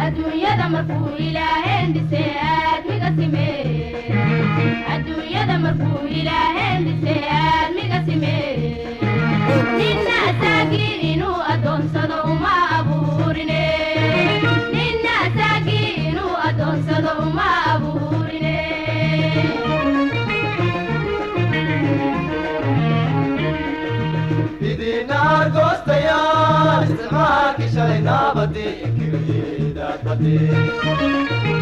adduunyada markuu ilaaheen dhisay aadmiga simee adduunyada markuu ilaaheen dhisay aadmiga simee ninna asaagii inuu adoonsado uma abuurine ninna asaagii inuu adoonsado uma abuurine idina argoostayaal isticmaalkii shalay naabadii inkiryeedaad badee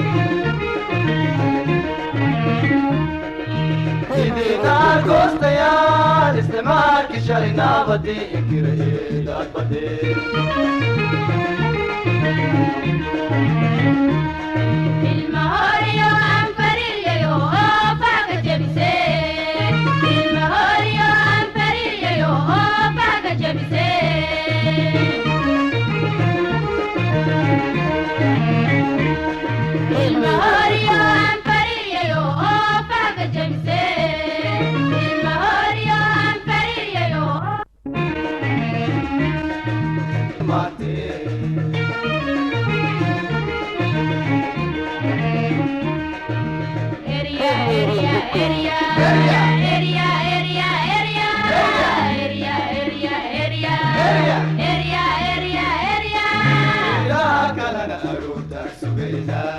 idina argoostayaal isticmaalkii shalay naabadii inkiryeedaad badee ilmahoriyo aan farilyayo oo faaga jebisee ilmahoriyo aan farilyayo oo faaga jebisee ilmahoriyo aan farilyayo oo faaga jebisee ilmahoriyo aan farilyayo maantee area area area area area area area area area area area area idaa kalena aroortaan sugaynaa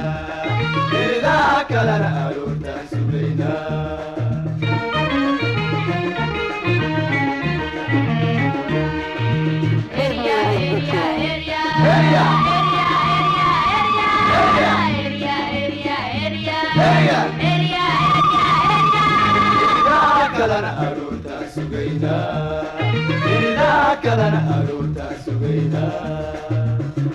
idaa kalena aroortaan sugaynaa area area area area idaa kalena aroortaan sugaynaa idaa kalena aroortaan sugaynaa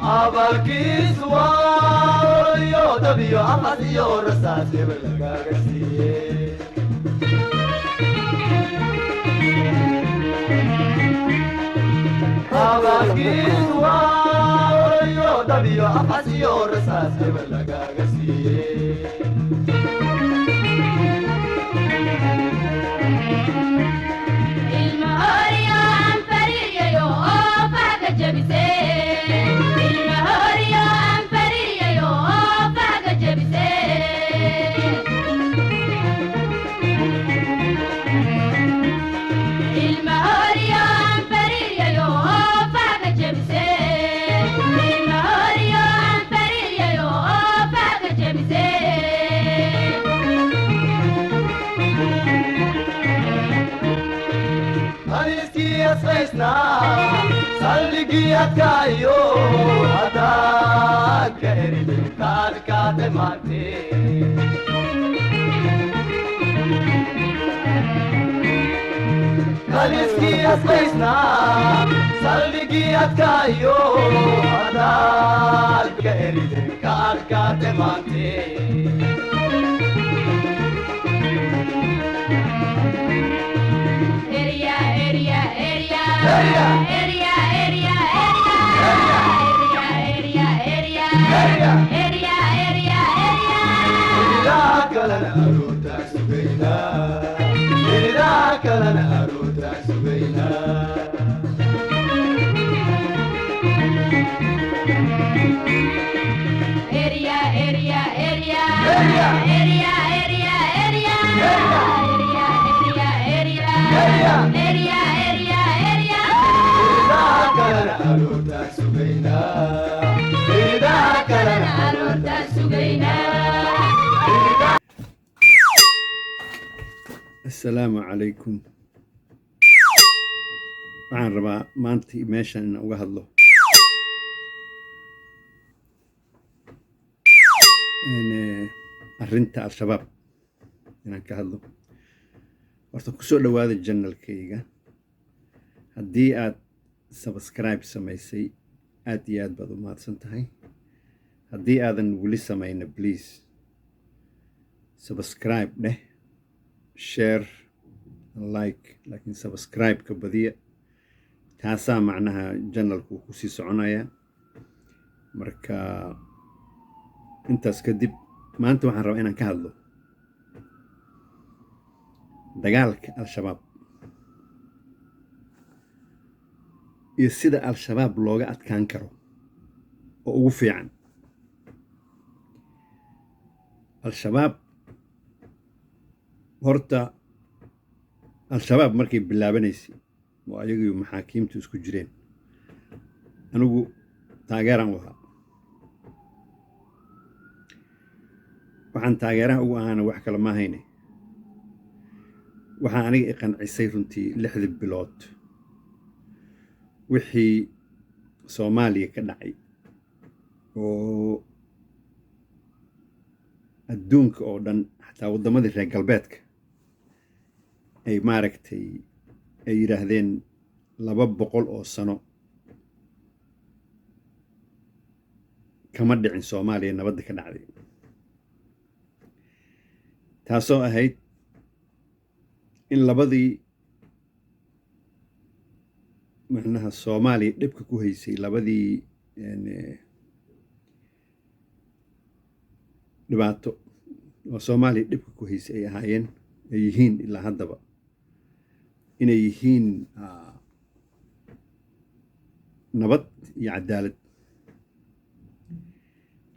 abalkiis waa iyo dabiyo afas iyo rasaas hebel lagaaga siiyey abalkiis waa iyo dabiyo afas iyo rasaas hebel lagaaga siiyey ilmahoriyo aan farilyayo oo faaga jebisee ilmahoriyo aan farilyayo oo faaga jebisee ilmahoriyo aan farilyayo oo faaga jebisee ilmahoriyo aan farilyayo oo faaga jebisee haliskii asqaysnaa salligii adkaayo haddaad ka eridin kaadkaate maantee haliskii asqaysnaa salligii adkaayo haddaad ka eridin kaadkaate maantee area area area area area area area area area area area area idaa kalena aroortaan sugaynaa idaa kalena aroortaan sugaynaa area area area area area aroortaan sugaynaa iridaha kalena aroortaan sugaynaa assalaamu calaykum waxaan rabaa maanta meeshan inaan uga hadlo arrinta al-shabaab inaan ka hadlo. horta kusoo dhawaada janalkayga. haddii aad subscribe samaysay aad iyo aad baad u mahadsan tahay. haddii aadan weli samayna please subscribe dheh, share, like, laakiin subscribe-ka badiya, taasaa macnaha janalku ku sii soconaya. marka intaas kadib maanta waxaan rabaa inaan ka hadlo dagaalka al-shabaab iyo sida al-shabaab looga adkaan karo oo ugu fiican. al-shabaab horta al-shabaab markay bilaabanaysay oo ayagu maxaakiimtu isku jireen, anigu taageeraan u ahaa. waxaan taageeraha ugu ahaana wax kale ma ahayne, waxaa aniga i qancisay runtii 6 bilood wixii Soomaaliya ka dhacay oo adduunka oo dhan, xataa waddamadii reer galbeedka ay maaragtay ay yidhaahdeen 200 oo sano kama dhicin Soomaaliya nabadda ka dhacday, taasoo ahayd in labadii macnaha Soomaaliya dhibka ku haysay labadii dhibaato oo Soomaaliya dhibka ku haysay ay ahaayeen, ay yihiin ilaa haddaba inay yihiin nabad iyo cadaalad.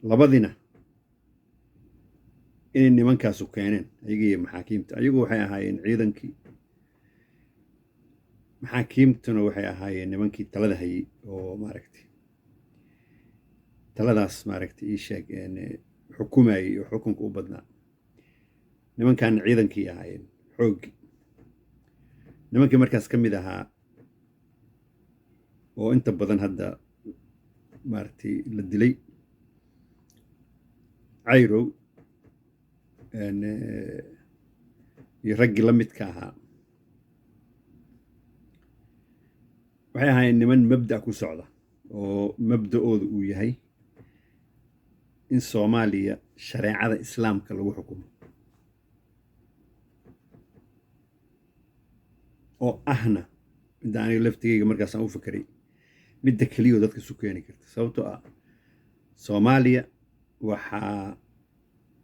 labadina inay nimankaasu keeneen ayaga iyo maxaakiimta. ayagu waxay ahaayeen ciidankii, maxaakiimtuna waxay ahaayeen nimankii talada hayay oo maaragtay taladaas maaragtay ii sheeg xukumayay oo xukunka u badnaa. nimankan ciidankii ahaayeen xooggii. nimankii markaas ka mid ahaa oo inta badan hadda maaragtay la dilay, cayrow iyo raggii la midka ahaa, waxay ahaayeen niman mabda' ku socda oo mabda'ooda uu yahay in Soomaaliya shareecada islaamka lagu xukumo, oo ahna midda aniga laftigayga markaasaan u fakeray midda keliya oo dadka isu keeni karta. sababtoo ah Soomaaliya waxaa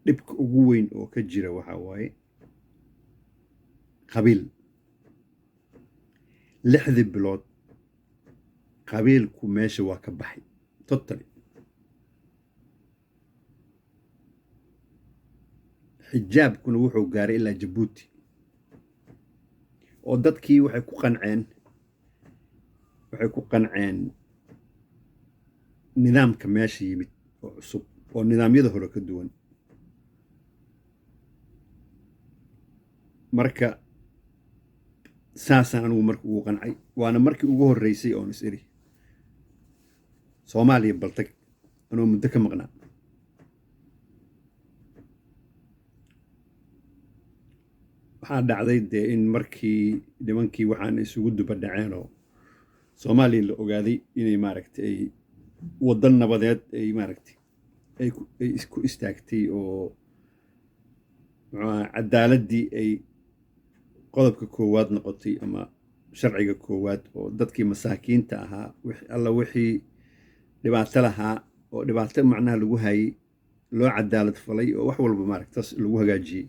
dhibka ugu weyn oo ka jira waxaa waaye qabiil. 6 bilood qabiilku meesha waa ka baxay totally. xijaabkuna wuxuu gaaray ilaa Jabuuti, oo dadkii waxay ku qanceen nidaamka meesha yimid oo cusub oo nidaamyada hore ka duwan. marka saasaan anigu marka ugu qancay. waana markii ugu horreysay oon is iri Soomaaliya baltag anoo muddo ka maqnaa. waxaa dhacday dee in markii nimankii waxaan isugu duba dhaceen oo Soomaaliya la ogaaday inay maaragtay ay waddan nabadeed ay maaragtay ay isku istaagtay oo cadaaladii ay qodobka koowaad noqotay ama sharciga koowaad, oo dadkii masaakiinta ahaa alla wixii dhibaato lahaa oo dhibaato macnaha lagu hayay loo cadaalad falay oo wax walba maaragtaas lagu hagaajiyey.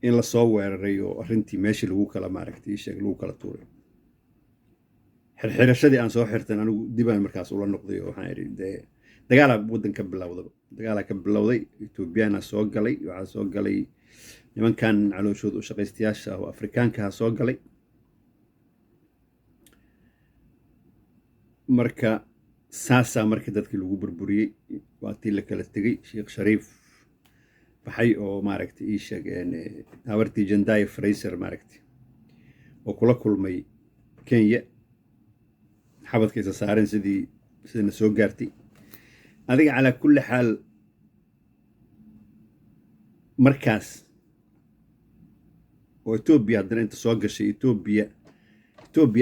in la soo weeraray oo arrintii meeshii lagu kala maaragtay sheeg lagu kala tuuray. xirxirashadii aan soo xirtan anigu dibaan markaas ula noqday oo waxaan idhi dee dagaalaa waddanka bilowday. dagaalaa ka bilowday, Ethoobiyaana soo galay, waxaa soo galay nimankan calooshooda u shaqaystayaasha oo Afrikaanka soo galay. marka saasaa marka dadkii lagu burburiyey waa tii la kala tegey sheekh shariif baxay oo maaragtay ii sheegeen habartii jandaye fraiser maaragtay oo kula kulmay kenya xabadkaysa saareen sidana soo gaartay adiga calaa kulli xaal markaas oo etoobiya haddana inta soo gashay etoobiya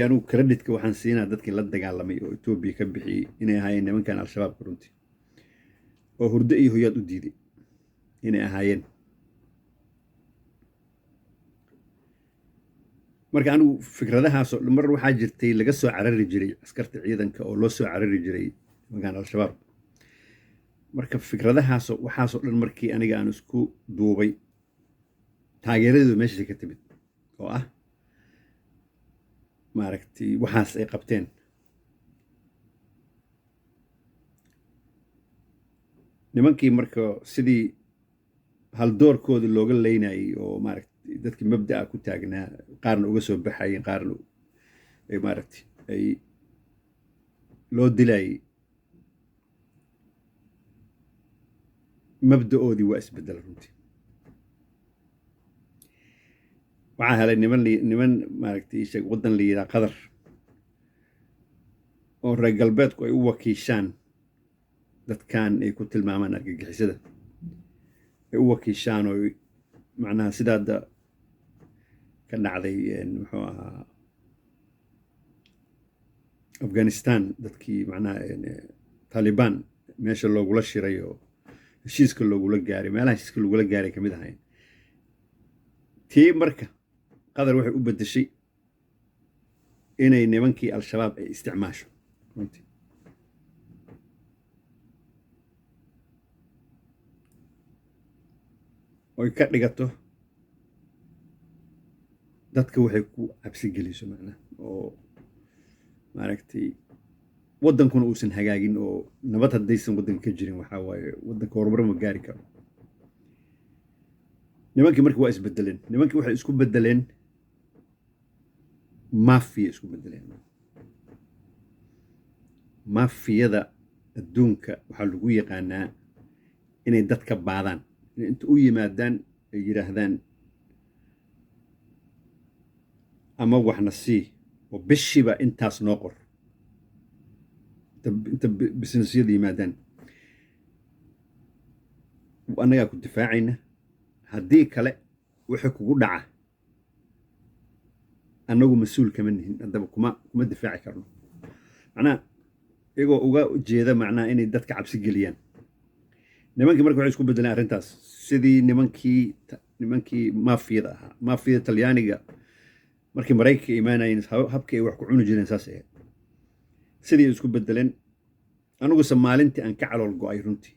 anigu kreditka waxaan siinaa dadkii la dagaalamay oo etoobiya ka bixiyey inay ahaayeen nimankan al-shabaabka runtii oo hurdo iyo hoyaad u diiday inay ahaayeen marka anigu fikradahaasoo mar waxaa jirtay laga soo carari jiray askarta ciidanka oo loo soo carari jiray nimankan al-shabaab marka fikradahaasoo waxaasoo dhan markii aniga aan isku duubay taageeradeedu meeshaasay ka timid oo ah maaragtay waxaas ay qabteen nimankii marka sidii haldoorkoodii looga leynayay oo maaragtay dadkii mabda'a ku taagnaa qaarna uga soo baxayeen qaarna ay maaragtay ay loo dilayay mabda'oodii waa isbeddel runtii waxaa helay niman maaragtay sheeg waddan la yidhaha qatar oo reer galbeedku ay u wakiishaan dadkan ay ku tilmaamaan argagixisada ay u wakiishaan oo macnaha sidaada ka dhacday muxuu ahaa afghanistan dadkii macnaha taliban meesha loogula shiray oo heshiiska loogula gaaray meelaha heshiiska loogula gaaray ka mid ahayn tii marka qatar waxay u beddeshay inay nimankii al-shabaab ay isticmaasho runtii oy ka dhigato dadka waxay ku cabsi geliso macnaha oo maaragtay waddankuna uusan hagaagin oo nabad haddaysan waddanka ka jirin waxaa waaye waddanka horumar ma gaari karo nimankii marka waa isbedeleen nimankii waxay isku bedeleen maafiya isku bedeleen maafiyada adduunka waxaa lagu yaqaanaa inay dadka baadaan inta u yimaadaan ay yidhaahdaan ama waxna sii oo bishiiba intaas noo qor inta businessyada yimaadaan annagaa ku difaacayna haddii kale wixii kugu dhaca annagu mas-uul kama nihin haddaba kuma difaaci karno macnaha iyagoo uga jeeda macnaha inay dadka cabsi geliyaan nimankii marka waxay isku bedeleen arrintaas sidii nimankii maafiyada ahaa maafiyada talyaaniga markii maraykanka imaanayeen habkii ay wax ku cuni jireen saas ahayd sidii isku bedeleen aniguse maalintii aan ka calool go'ay runtii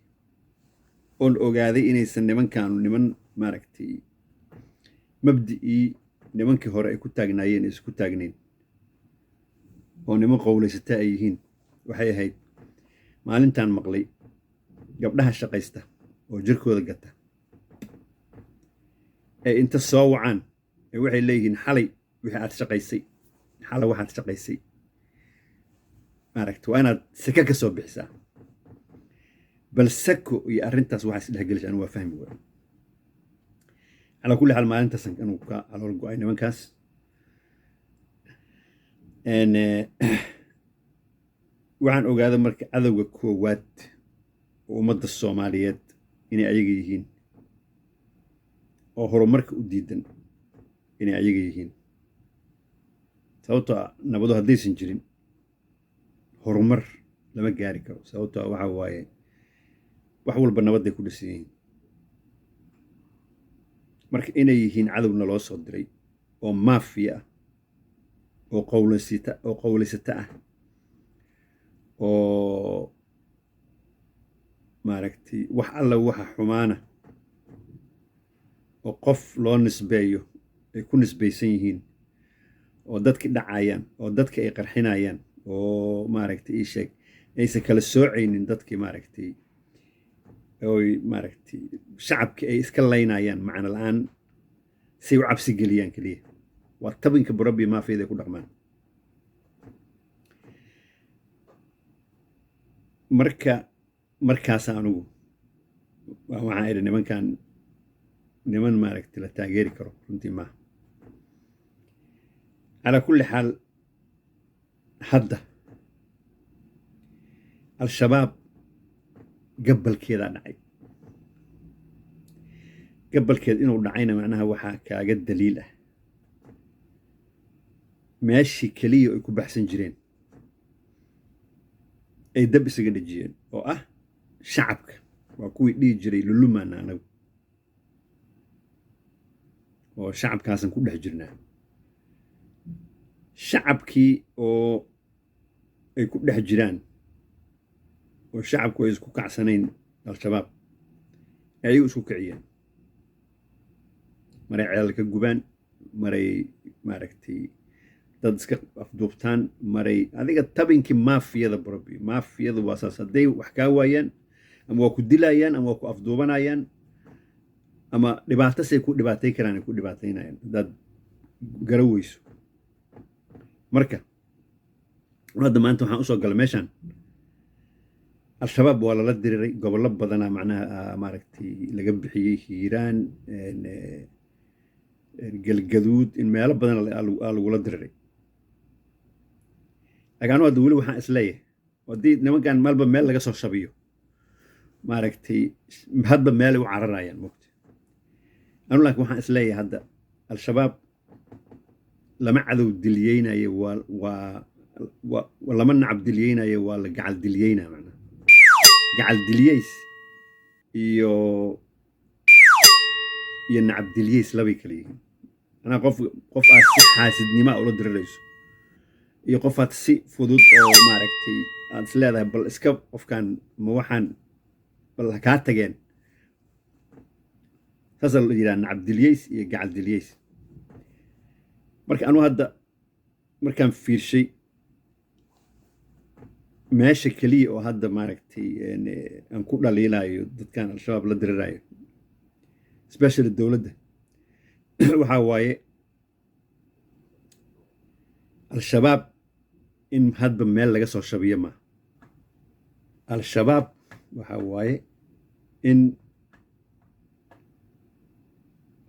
oon ogaaday inaysan nimankaanu niman maaragtay mabdi'ii nimankii hore ay ku taagnaayeen ay isku taagnayn oo niman qowlaysata ay yihiin waxay ahayd maalintaan maqlay gabdhaha shaqaysta oo jirkooda gata ee inta soo wacaan ee waxay leeyihiin xalay wixii aad shaqaysay xalay waxaad shaqaysay maaragtay waa inaad saka ka soo bixisaa bal sako iyo arrintaas waxaa isdhexgelisha anigu waa fahmi waay calaa kulli xaal maalintaas anigu ka calool go'ay nimankaas waxaan ogaaday marka cadowga koowaad oo ummadda soomaaliyeed inay ayaga yihiin oo horumarka u diidan inay ayaga yihiin sababtoo ah nabado haddaysan jirin horumar lama gaari karo sababtoo ah waxaa waaye wax walba nabadday ku dhisan yihiin marka inay yihiin cadowna loo soo diray oo maafiya ah oo qowlaysata ah oo maaragtay wax alla waxa xumaana oo qof loo nisbeeyo ay ku nisbaysan yihiin oo dadki dhacayaan oo dadki ay qarxinayaan oo maaragtay ii sheeg aysan kala soocaynin dadkii maaragtay oy maaragtay shacabkii ay iska laynayaan macno la-aan say u cabsi geliyaan keliya waa tabinka burabbi maafiyada ay ku dhaqmaan markaas anugu waxaan idhi nimankan niman maaragtay la taageeri karo runtii maaha calaa kulli xaal hadda al-shabaab gabalkeedaa dhacay gabalkeed inuu dhacayna macnaha waxaa kaaga daliil ah meeshii keliya ay ku baxsan jireen ay dab isaga dhejiyeen oo ah shacabka waa kuwii dhihi jiray lulumaana anagu oo shacabkaasan ku dhex jirnaa shacabkii oo ay ku dhex jiraan oo shacabku ay isku kacsanayn al-shabaab ee ayagu isku kiciyeen maray ceelal ka gubaan maray maaragtay dad iska afduubtaan maray adiga tabinkii maafiyada barabi maafiyadu waa saas hadday wax kaa waayaan ama waa ku dilayaan ama waa ku afduubanayaan ama dhibaato say ku dhibaatay karaan ay ku dhibaataynayaan haddaad gara weyso marka hadda maanta waxaan usoo galay meeshaan al-shabaab waa lala diriray gobollo badanaa macnaha maaragtay laga bixiyey hiiraan galgaduud in meelo badan lagula diriray laakiin hadda weli waxaan isleeyahay haddii nimankan maalba meel laga soo shabiyo maaragtay hadba meelay u cararayaan mogta anu laakiin waxaan isleeyahay hadda al-shabaab lama cadow diliyeynayo waa lama nacab diliyeynayo waa la gacal diliyeynaa macnaha gacal diliyeys iyo nacab diliyeys labay kala yihiin anaa qof aad si xaasidnima ula dirirayso iyo qof aad si fudud oo maaragtay aad is leedahay bal iska qofkan ma waxaan bal ha kaa tageen saasaa la yidhaha nacab diliyeys iyo gacal diliyeys marka anuu hadda markaan fiirshay meesha keliya oo hadda maaragtay aan ku dhaliilayo dadkan al-shabaab la dirirayo especially dowladda waxaa waaye al-shabaab in hadba meel laga soo shabiyo maaha al-shabaab waxaa waaye in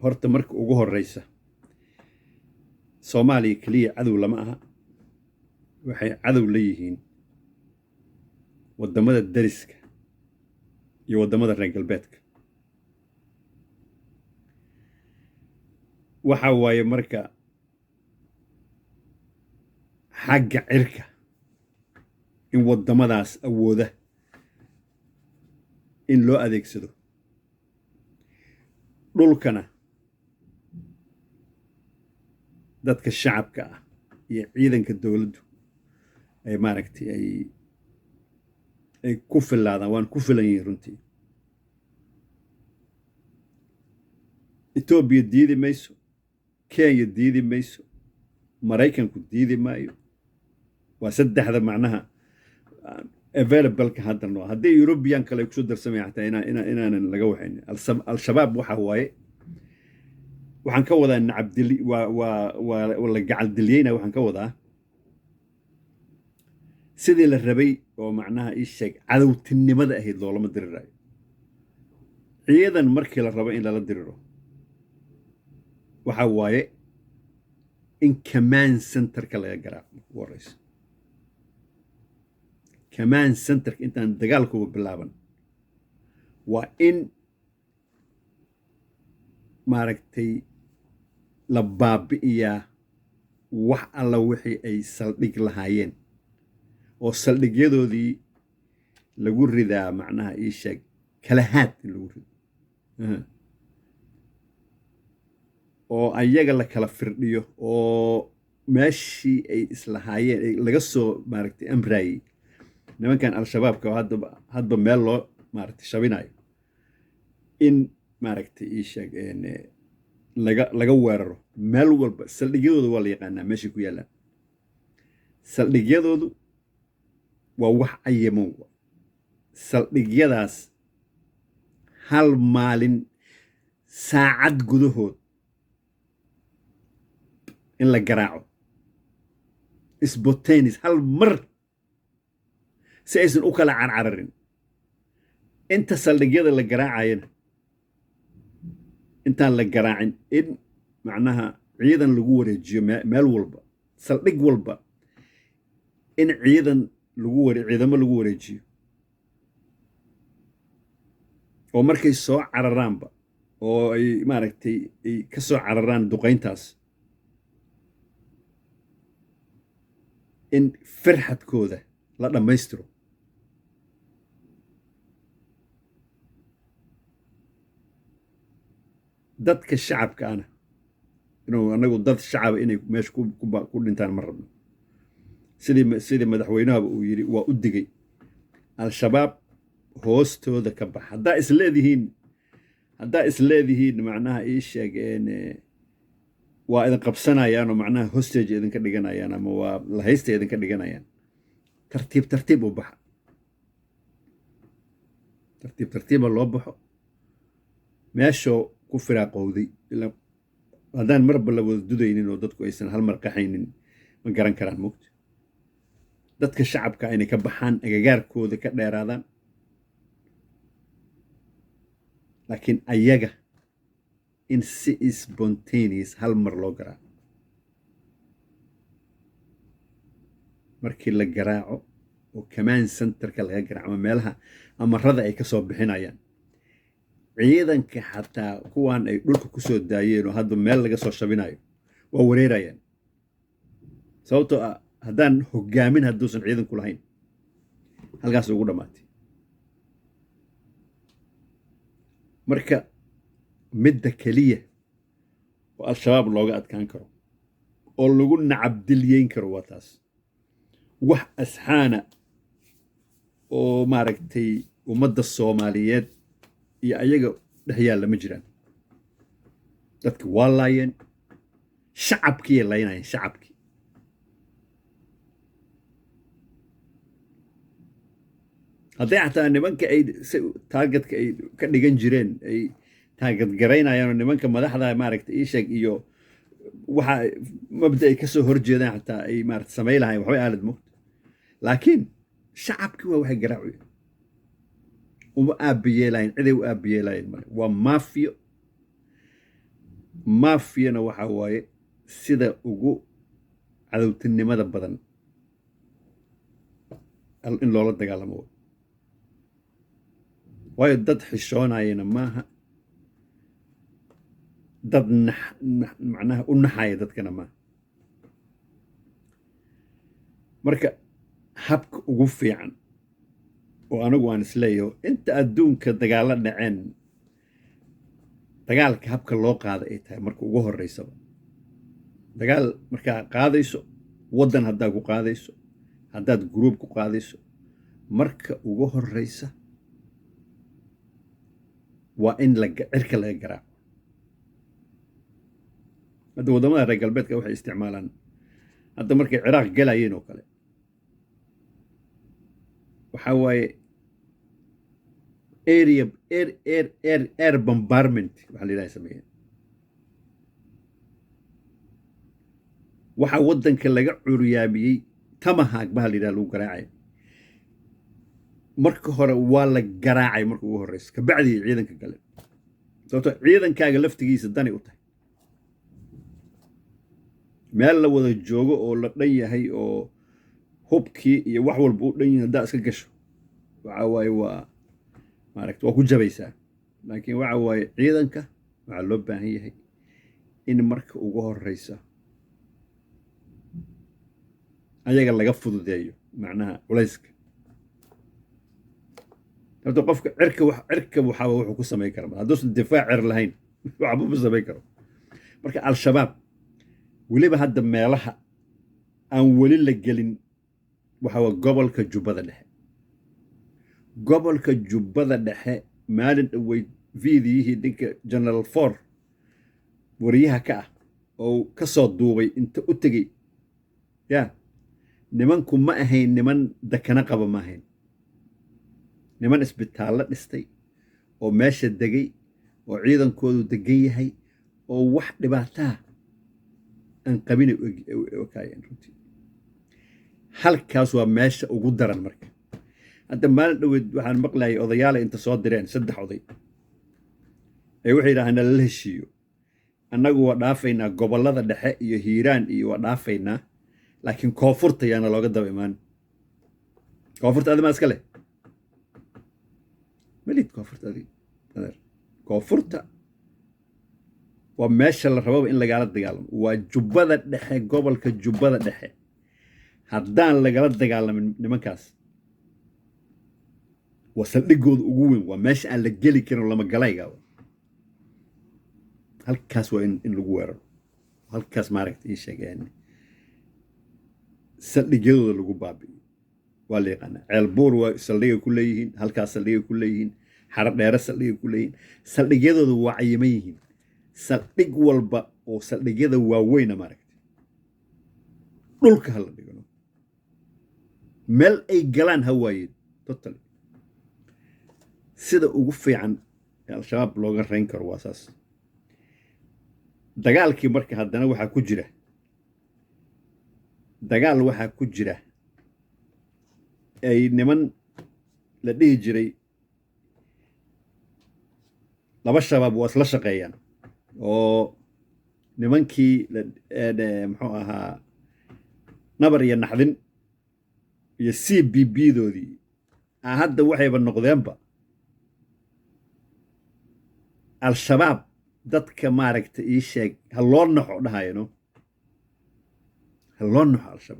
horta marka ugu horeysa soomaaliya keliya cadow lama aha waxay cadow leeyihiin waddamada dariska iyo waddamada reer galbeedka waxaa waaye marka xagga cirka in waddamadaas awooda in loo adeegsado dhulkana dadka shacabka ah iyo ciidanka dowladdu ay maaragtay ay ku filaadaan waan ku filan yihiin runtii etoobiya diidi mayso kenya diidi mayso maraykanku diidi maayo waa saddexda macnaha availableka hadda noo haddii eurubiyan kale ay kusoo darsamaya xataa inaanan laga waxaynin al-shabaab waxa waaye waxaan ka wadaa nacabdili waa la gacal diliyeyna waxaan ka wadaa sidii la rabay oo macnaha ii sheeg cadowtinimada ahayd loolama diriraayo ciidan markii la rabo in lala diriro waxa waaye in command centerka laga garaaco ugu horeysa command centerka intaan dagaalkuba bilaaban waa in maaragtay la baabi'iyaa wax alla wixii ay saldhig lahaayeen oo saldhigyadoodii lagu ridaa macnaha ii sheeg kalahaad in lagu rido oo ayaga la kala firdhiyo oo meeshii ay islahaayeen laga soo maaragtay amraayey nimankan al-shabaabka oo hadba meel loo maaragtay shabinayo in maaragtay ii sheeg laga weeraro meel walba saldhigyadooda waa la yaqaanaa meeshay ku yaallaan saldhigyadoodu waa wax cayiman saldhigyadaas hal maalin saacad gudahood in la garaaco spontaneous hal mar si aysan u kala carcararin inta saldhigyada la garaacayana intaan la garaacin in macnaha ciidan lagu wareejiyo meel walba saldhig walba in ciidamo lagu wareejiyo oo markay soo cararaanba oo ay maaragtay ay ka soo cararaan duqayntaas in farxadkooda la dhammaystiro dadka shacabka ana inuu anagu dad shacaba inay meesha ku dhintaan ma rabno sidii madaxweynahaba uu yidhi waa u digay al-shabaab hoostooda ka bax haddaa isleedihiin macnaha ii sheegeen waa idin qabsanayaanoo macnaha hostage idinka dhiganayaan ama waa lahaysta idinka dhiganayaan tartiib u baxa tartiiba loo baxo meeshoo ku firaaqowday haddaan marba la wada dudaynin oo dadku aysan hal mar qaxaynin ma garan karaan mogta dadka shacabka inay ka baxaan agagaarkooda ka dheeraadaan laakiin ayaga in si spontaneous hal mar loo garaaco markii la garaaco oo command centerka laga garaaco ama meelaha amarada ay ka soo bixinayaan ciidanka xataa kuwan ay dhulka ku soo daayeen oo hadda meel laga soo shabinayo waa wareerayaan sababtoo ah haddaan hogaamin hadduusan ciidanku lahayn halkaas ugu dhammaatay marka midda keliya oo al-shabaab looga adkaan karo oo lagu nacabdilyeyn karo waa taas wax asxaana oo maaragtay ummadda soomaaliyeed iyo ayaga dhex yaalla ma jiraan dadki waa laayeen shacabkiiyay laynayeen shacabkii hadday xataa nimanka ay taargetka ay ka dhigan jireen ay taarget garaynayaan oo nimanka madaxda maaragtay ii sheeg iyo waxa mabda ay ka soo horjeedaan xataa ay maaragtay samay lahayn waxbay aalad mogta laakiin shacabkii waa waxay garaacuyeen uma aabiyeelayn ciday u aabiyeelayn male waa maafiyana waxa waaye sida ugu cadowtinimada badan in loola dagaalamo waayo dad xishoonayana maaha dad macnaha u naxaya dadkana maaha marka habka ugu fiican oo anigu aan isleeyaho inta adduunka dagaalo dhaceen dagaalka habka loo qaada ay tahay marka ugu horreysaba dagaal markaa qaadayso waddan haddaa ku qaadayso haddaad gruub ku qaadayso marka ugu horreysa waa in cirka laga garaaco hadda waddamada reer galbeedka waxay isticmaalaan hadda markay ciraaq galayeen oo kale waxaa waaye air bombardment waxaa la yidhaha sameeyeen waxaa waddanka laga curyaamiyey tamahag baha la yidhaha lagu garaacay marka hore waa la garaacay marka ugu horreysa kabacdii ciidanka gale sababto ciidankaaga laftigiisa dani u tahay meel la wada joogo oo la dhan yahay oo hubkii iyo wax walba u dhan yihin haddaa iska gasho waxa waaye waa maaragta waa ku jabaysaa laakiin waxa waaye ciidanka waxaa loo baahan yahay in marka ugu horreysa ayaga laga fududeeyo macnaha culayska sababto qofka cirka waxaaba wuxuu ku samayn kara hadduusan difaac cer lahayn waxba ma samayn karo marka al-shabaab weliba hadda meelaha aan weli la gelin waxaa waa gobolka jubbada dhexe maalin dhaweyd fiidiyihii ninka general for wariyaha ka ah oo ka soo duubay inta u tegey nimanku ma ahayn niman dakana qaba ma ahayn niman isbitaallo dhistay oo meesha degay oo ciidankoodu degan yahay oo wax dhibaataa aan qabinay okaayeen runtii halkaas waa meesha ugu daran marka hadda maalin dhoweed waxaan maqlayay odayaala inta soo direen 3 oday ay waxay yidhaahdeen lala heshiiyo annagu waa dhaafaynaa gobollada dhexe iyo hiiraan iyo waa dhaafaynaa laakiin koonfurta yaana looga daba imaan koonfurta adi maa iska leh malid koonfurta adi koonfurta waa meesha la rababa in lagala dagaalamo waa jubbada dhexe gobolka jubbada dhexe haddaan lagala dagaalamin nimankaas waa saldhigooda ugu weyn waa meesha aan la geli karin lama galayga halkaas waa in lagu weeraro halkaas maaragta ii sheegeen saldhigyadooda lagu baabi'iyo waa la yaqaanaa ceelbuur waa saldhigay ku leeyihiin halkaas saldhigay ku leeyihiin xaro dheere saldhigay ku leeyihiin saldhigyadooda waa cayiman yihiin saldhig walba oo saldhigyada waaweyna maaragta dhulka hala dhigano meel ay galaan ha waayeen totally sida ugu fiican ee al-shabaab looga rayn karo waa saas dagaalkii marka haddana waxaa ku jira dagaal waxaa ku jira ay niman la dhihi jiray laba shabaab waa isla shaqeeyaan oo nimankii muxuu ahaa nabar iyo naxdin iyo CBB-doodii hadda waxayba noqdeenba al-shabaab dadka maaragta ii sheeg ha loo naxo dhahayno ha loo naxo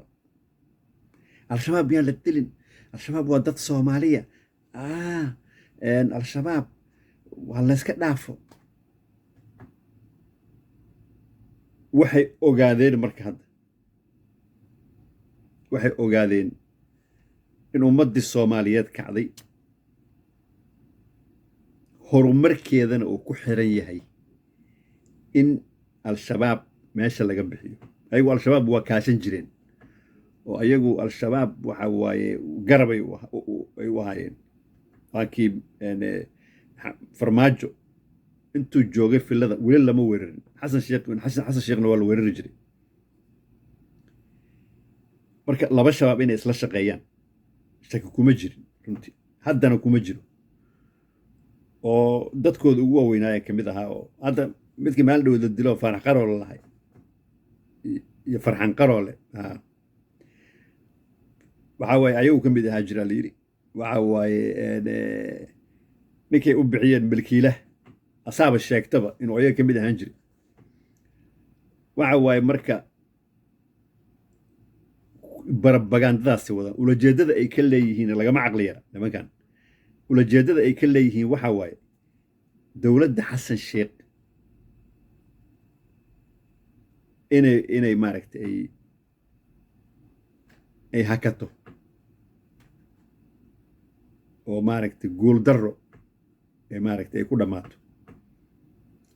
al-shabaab yaan la dilin al-shabaab waa dad soomaaliya al-shabaab waa layska dhaafo waxay ogaadeen marka hadda waxay ogaadeen in ummaddii soomaaliyeed kacday horumarkeedana uu ku xiran yahay in al-shabaab meesha laga bixiyo ayagu al-shabaab waa kaashan jireen oo ayagu al-shabaab waxa waaye garabay ay u ahaayeen laankii farmaajo intuu joogay filada weli lama weerarin xasan sheekhna waa la weerari jiray marka laba shabaab inay isla shaqeeyaan shaki kuma jirin runtii haddana kuma jiro oo dadkooda ugu waaweynaaye ka mid ahaa oo hadda midkii maalin dhow la dilo faarax qaroole lahay iyo farxan qaroole waxa waaye ayagu ka mid ahaa jiraa la yidhi waxa waaye ninkay u bixiyeen milkiilah asaaba sheegtaba inuu ayaga ka mid ahaan jiray waxa waaye marka barabagandadaasi wadaan ulajeedada ay ka leeyihiin lagama caqli yara nimankan ulajeedada ay ka leeyihiin waxa waaye dowladda xasan sheekh inay maaragta ay hakato oo maaragta guul darro ee maaragta ay ku dhammaato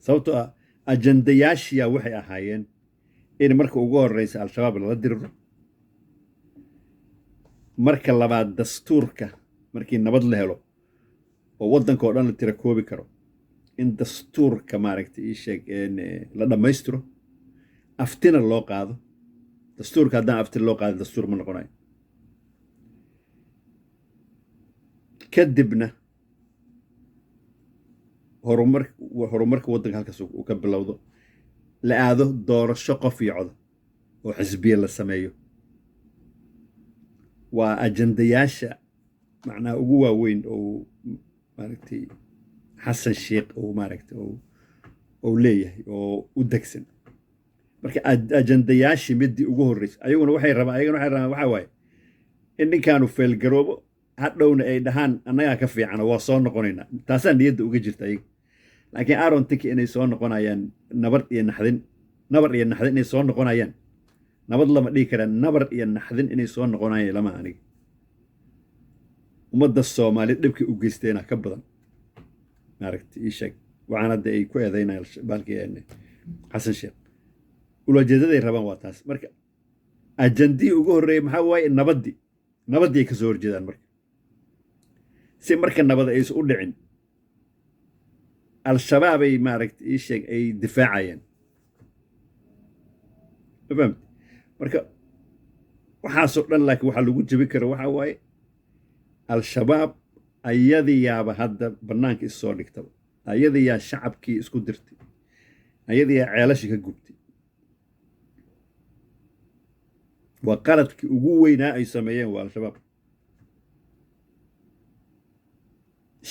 sababtoo ah ajandayaashiya waxay ahaayeen in marka ugu horreysa al-shabaab lala diriro marka labaad dastuurka markii nabad la helo oo waddanka oo dhan la tira koobi karo in dastuurka maaragta ii sheeg la dhammaystiro aftina loo qaado dastuurka haddaan aftina loo qaadin dastuur ma noqonayo kadibna horumarka waddanka halkaas uu ka bilowdo la aado doorasho qof iyo coda oo xisbiye la sameeyo waa ajandayaasha macnaha ugu waaweyn oo maaragtay xasan sheekh oo maaragtay oo leeyahay oo u degsan marka ajandayaashii midii ugu horreysay ayaguna waxay rabaan waxa waaye in ninkaanu feelgaroobo hadhowna ay dhahaan annagaa ka fiicana waa soo noqonaynaa taasaa niyadda uga jirta ayaga laakiin aaron tinki inay soo noqonayaan nabar iyo naxdin inay soo noqonayaan nabad lama dhihi karaan nabar iyo naxdin inay soo noqonayaan lama aniga ummadda soomaaliya dhibkay u geysteena ka badan maaragta ii sheeg waxaan hadda ay ku eedaynayaan baalkii xasan sheekh ulajeedaday rabaan waa taas marka ajandii ugu horreeyay maxaa waaye nabaddii ay ka soo horjeedaan marka si marka nabad aysan u dhicin al-shabaabay maaragta ii sheeg ay difaacayaan ma fahamti marka waxaasoo dhan laakiin waxaa lagu jebin kara waxaa waaye al-shabaab ayadii yaaba hadda bannaanka issoo dhigtaba ayadii yaa shacabkii isku dirtay ayadii yaa ceelashii ka gubtay waa qaladkii ugu weynaa ay sameeyeen waa al-shabaab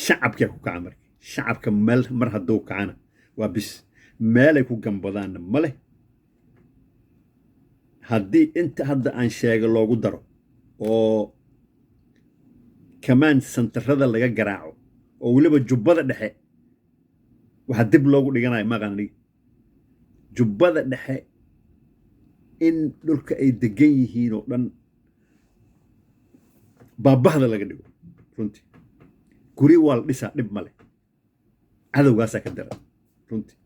shacabkaa ku kaca marka shacabka meel mar hadduu kacana waa bis meelay ku gambadaanna ma leh haddii inta hadda aan sheega loogu daro oo kamaan santarada laga garaaco oo weliba jubbada dhexe waxaa dib loogu dhiganayo maqan aniga jubbada dhexe in dhulka ay degan yihiin oo dhan baabahda laga dhigo runtii guri waa la dhisaa dhib ma leh cadowgaasaa ka dara runtii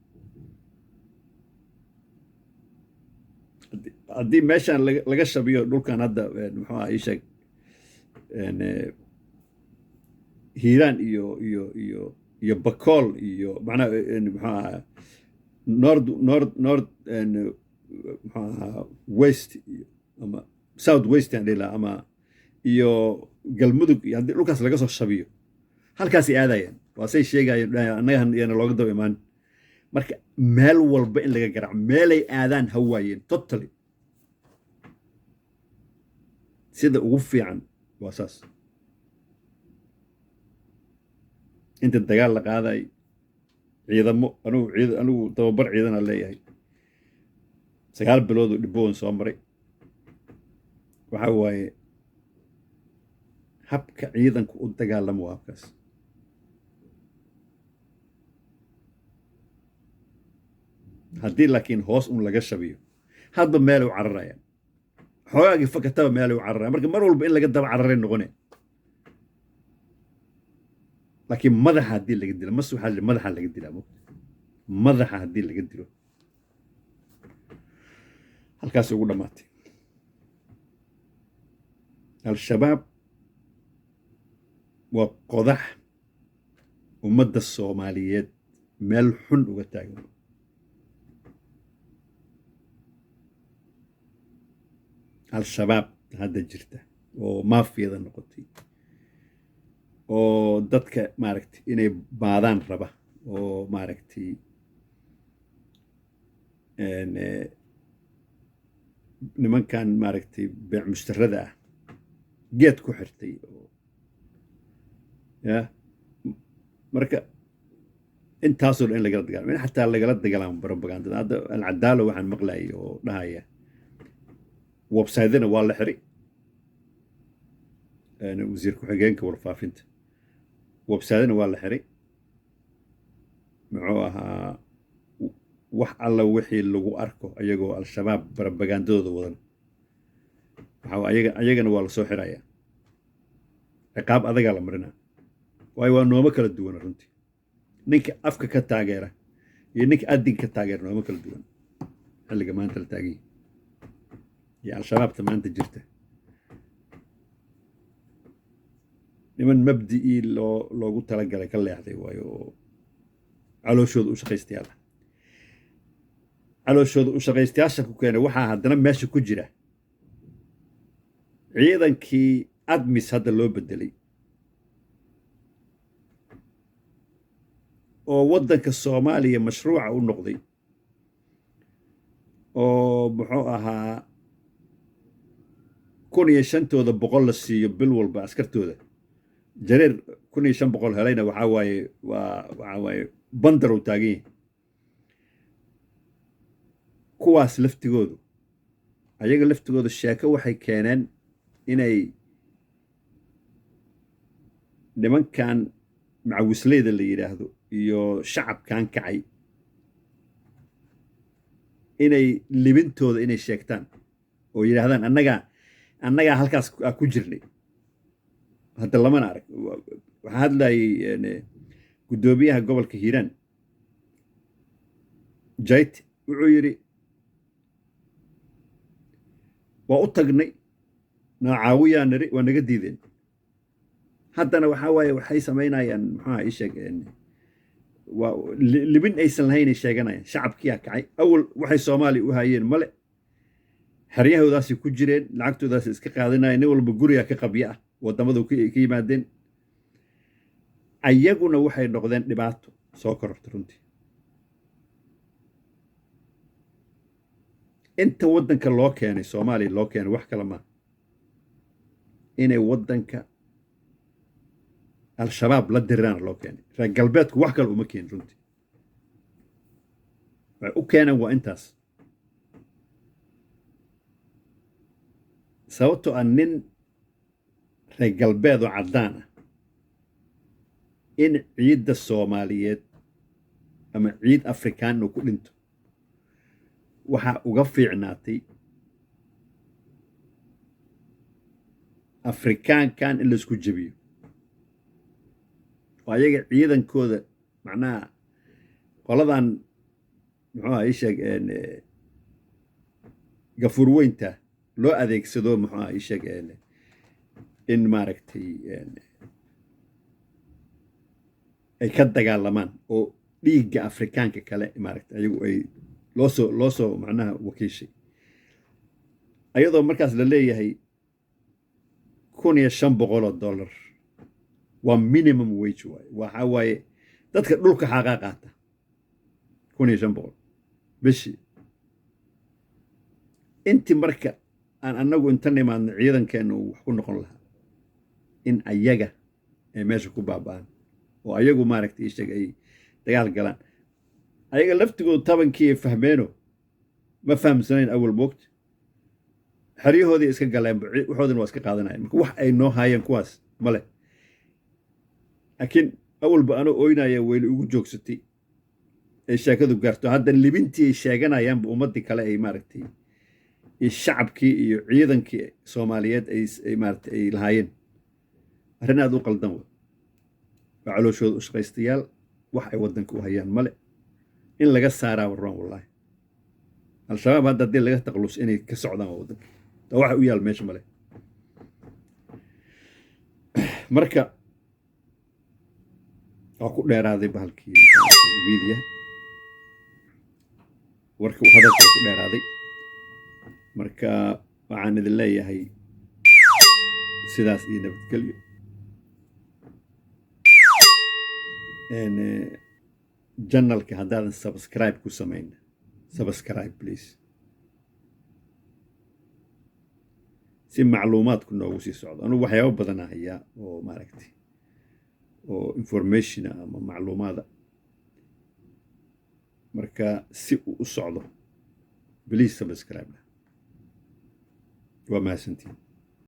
haddii meeshaan laga shabiyo dhulkan hadda muxuu aha ii sheeg hiiraan iyo bakool iyo macnaha muxuu aha north muxuu ahaa west ama south west aan dhihi lahaa ama iyo galmudug iyo haddii dhulkaas laga soo shabiyo halkaasay aadayaan waasay sheegayeen annaga yana looga daba imaan marka meel walba in laga garaaco meelay aadaan ha waayeen totally sida ugu fiican waa saas inta dagaal la qaaday ciidamo anigu tababar ciidana leeyahay 9 bilood oo dhibboon soo maray waxa waaye habka ciidanku u dagaalamo waa habkaas haddii laakiin hoos un laga shabiyo hadba meelay u cararayaan xoogaagii fakataba meelay u cararayaan marka mar walba in laga daba cararay noqone laakiin madaxa haddii laga dilo mas waxaa madaxa laga dilaa madaxa haddii laga dilo halkaas ugu dhammaatay al-shabaab waa qodax ummadda soomaaliyeed meel xun uga taagan al-shabaab hadda jirta oo maafiyada noqotay oo dadka maaragtay inay baadaan raba oo maaragtay nimankan maaragtay beec mushtarada ah geed ku xirtay oo ya marka intaasoo dhan in lagala dagaalamo in xataa lagala dagaalamo propagandada hadda alcadaalo waxaan maqlayay oo dhahaya websaydyana waa la xiray wasiir ku-xigeenka warfaafinta websaydyana waa la xiray muxuu ahaa wax alla wixii lagu arko ayagoo al-shabaab propagandadooda wadan ayagana waa la soo xirayaa ciqaab adagaa la marinaa waayo waa nooma kala duwana runtii ninka afka ka taageera iyo ninka adinka ka taageera nooma kala duwan xilliga maanta la taaganya iyo al-shabaabta maanta jirta niman mabdi'ii loogu talagalay ka leexday waayo oo calooshooda u shaqaystayaal ah calooshooda u shaqaystayaasha ku keenay waxaa haddana meesha ku jira ciidankii admis hadda loo bedelay oo waddanka soomaaliya mashruuca u noqday oo muxuu ahaa 1,500 la siiyo bil walba askartooda jareer 1,500 helayna waxaa waaye bandar uu taagan yahay kuwaas laftigoodu ayaga laftigooda sheeko waxay keeneen inay nimankan macawisleyda la yidhaahdo iyo shacabkan kacay inay libintooda inay sheegtaan oo yidhaahdaan annagaa halkaas ku jirnay hadda lamana arag waxaa hadlayay guddoomiyaha gobolka hiiraan jayt wuxuu yidhi waa u tagnay nacaawiyaa niri waa naga diideen haddana waxaa waaye waxay samaynayaan maxaa ii sheeg libin aysan lahaynay sheeganayaan shacabkiyaa kacay awal waxay soomaaliya u hayeen male xeryahoodaasay ku jireen lacagtoodaasay iska qaadanayeen nin walba gurigaa ka qabya ah waddamadu ka yimaadeen ayaguna waxay noqdeen dhibaato soo kororta runtii inta waddanka loo keenay Soomaaliya loo keenay wax kale ma inay waddanka al-shabaab la diraan loo keenay reer galbeedku wax kale uma keenin runtii waxay u keeneen waa intaas sababtoo ah nin reer galbeed oo caddaan ah in ciidda Soomaaliyeed ama ciid Afrikaan uu ku dhinto waxaa uga fiicnaatay Afrikaankan in laisku jebiyo oo ayaga ciidankooda macnaha qoladan muxuu ahaa ii sheeg gafuur weynta loo adeegsado muxuu ahaa ii sheeg in maaragtay ay ka dagaalamaan oo dhiigga Afrikaanka kale maaragtay ayagu ay loo soo macnaha wakiishay ayadoo markaas la leeyahay $1,500 waa minimum wage waxa waaye dadka dhulka xaqaa qaata 1,500 bishii intii marka aan anagu inta nimaadno ciidankeena uu wax ku noqon lahaa in ayaga ay meesha ku baaba'aan oo ayagu maaragtay ii sheeg ay dagaal galaan ayaga laftigooda tabankii fahmeeno ma fahamsanayn awal moogta xeryahoodii iska galeen waxoodina waa iska qaadanayeen marka wax ay noo haayeen kuwaas male laakiin awalba anoo ooynaya weyli ugu joogsatay ay sheekadu gaarto hadda libintii ay sheeganayaanba ummaddii kale ay maaragtay iyo shacabkii iyo ciidankii Soomaaliyeed ay maaragtay ay lahaayeen arrin aad u qaldan waa calooshooda u shaqaystayaal wax ay waddanka u hayaan male in laga saaraa warran wallahi al-shabaab hadda haddii laga taqlus inay ka socdaan waddanka waxa u yaal meesha male marka waa ku dheeraaday bahalkii video warka hadalka ku dheeraaday marka waxaan idin leeyahay sidaas iyo nabadgelyo channelka haddaadan subscribe ku samayn subscribe please si macluumaadku noogu sii socdo anugu waxyaabo badan hayaa oo maaragtay oo information ama macluumaada marka si uu u socdo please subscribe waa mahadsantiin